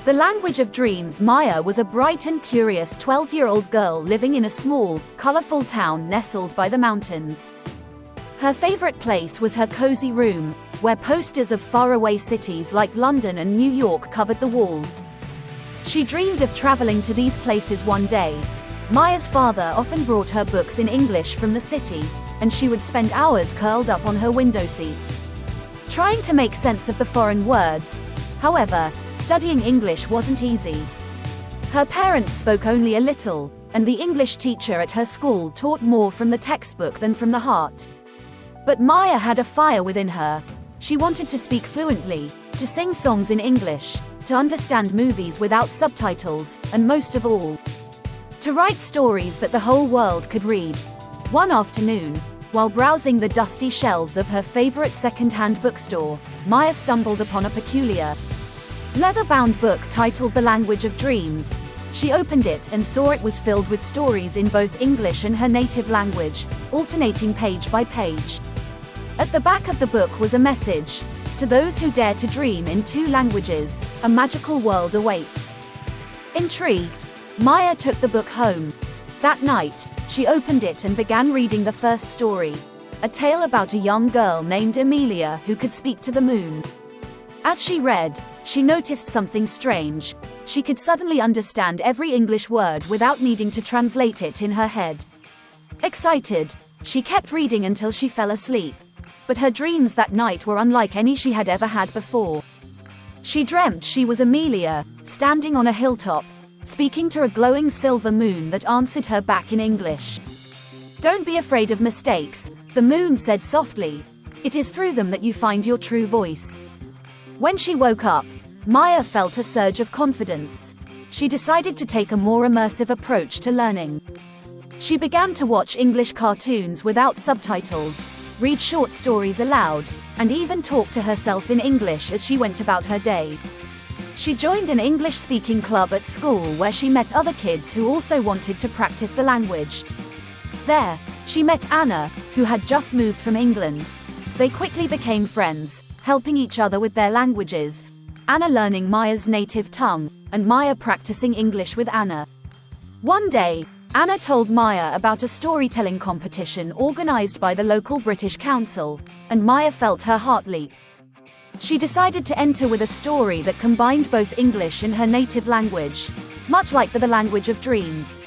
The Language of Dreams. Maya was a bright and curious 12-year-old girl living in a small, colorful town nestled by the mountains. Her favorite place was her cozy room, where posters of faraway cities like London and New York covered the walls. She dreamed of traveling to these places one day. Maya's father often brought her books in English from the city, and she would spend hours curled up on her window seat, trying to make sense of the foreign words. However, studying English wasn't easy. Her parents spoke only a little, and the English teacher at her school taught more from the textbook than from the heart. But Maya had a fire within her. She wanted to speak fluently, to sing songs in English, to understand movies without subtitles, and most of all, to write stories that the whole world could read. One afternoon, while browsing the dusty shelves of her favorite second-hand bookstore, Maya stumbled upon a peculiar, leather-bound book titled The Language of Dreams. She opened it and saw it was filled with stories in both English and her native language, alternating page by page. At the back of the book was a message: to those who dare to dream in 2 languages, a magical world awaits. Intrigued, Maya took the book home. That night, she opened it and began reading the first story, a tale about a young girl named Amelia who could speak to the moon. As she read, she noticed something strange. She could suddenly understand every English word without needing to translate it in her head. Excited, she kept reading until she fell asleep. But her dreams that night were unlike any she had ever had before. She dreamt she was Amelia, standing on a hilltop, speaking to a glowing silver moon that answered her back in English. "Don't be afraid of mistakes," the moon said softly. "It is through them that you find your true voice." When she woke up, Maya felt a surge of confidence. She decided to take a more immersive approach to learning. She began to watch English cartoons without subtitles, read short stories aloud, and even talk to herself in English as she went about her day. She joined an English-speaking club at school where she met other kids who also wanted to practice the language. There, she met Anna, who had just moved from England. They quickly became friends, helping each other with their languages, Anna learning Maya's native tongue, and Maya practicing English with Anna. One day, Anna told Maya about a storytelling competition organized by the local British Council, and Maya felt her heart leap. She decided to enter with a story that combined both English and her native language, much like The Language of Dreams.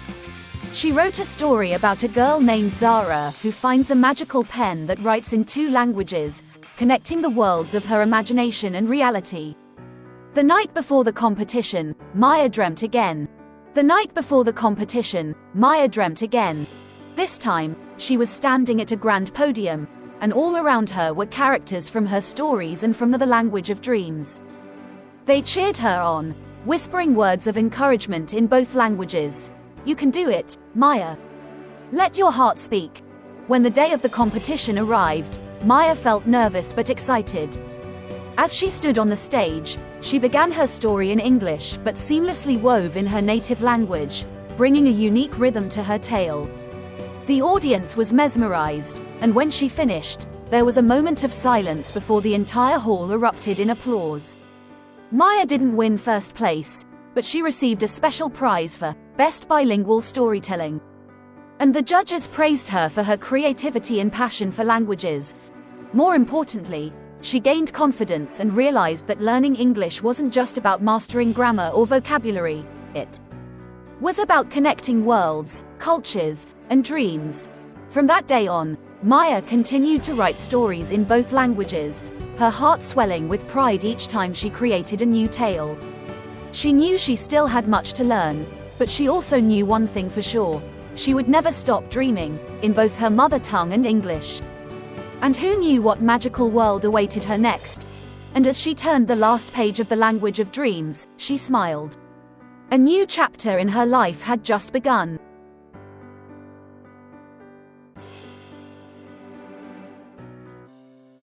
She wrote a story about a girl named Zara who finds a magical pen that writes in 2 languages, connecting the worlds of her imagination and reality. The night before the competition, Maya dreamt again. This time, she was standing at a grand podium, and all around her were characters from her stories and from The Language of Dreams. They cheered her on, whispering words of encouragement in both languages. "You can do it, Maya. Let your heart speak." When the day of the competition arrived, Maya felt nervous but excited. As she stood on the stage, she began her story in English but seamlessly wove in her native language, bringing a unique rhythm to her tale. The audience was mesmerized, and when she finished, there was a moment of silence before the entire hall erupted in applause. Maya didn't win first place, but she received a special prize for Best Bilingual Storytelling. And the judges praised her for her creativity and passion for languages. More importantly, she gained confidence and realized that learning English wasn't just about mastering grammar or vocabulary, it was about connecting worlds, cultures, and dreams. From that day on, Maya continued to write stories in both languages, her heart swelling with pride each time she created a new tale. She knew she still had much to learn, but she also knew one thing for sure: she would never stop dreaming, in both her mother tongue and English. And who knew what magical world awaited her next? And as she turned the last page of The Language of Dreams, she smiled. A new chapter in her life had just begun.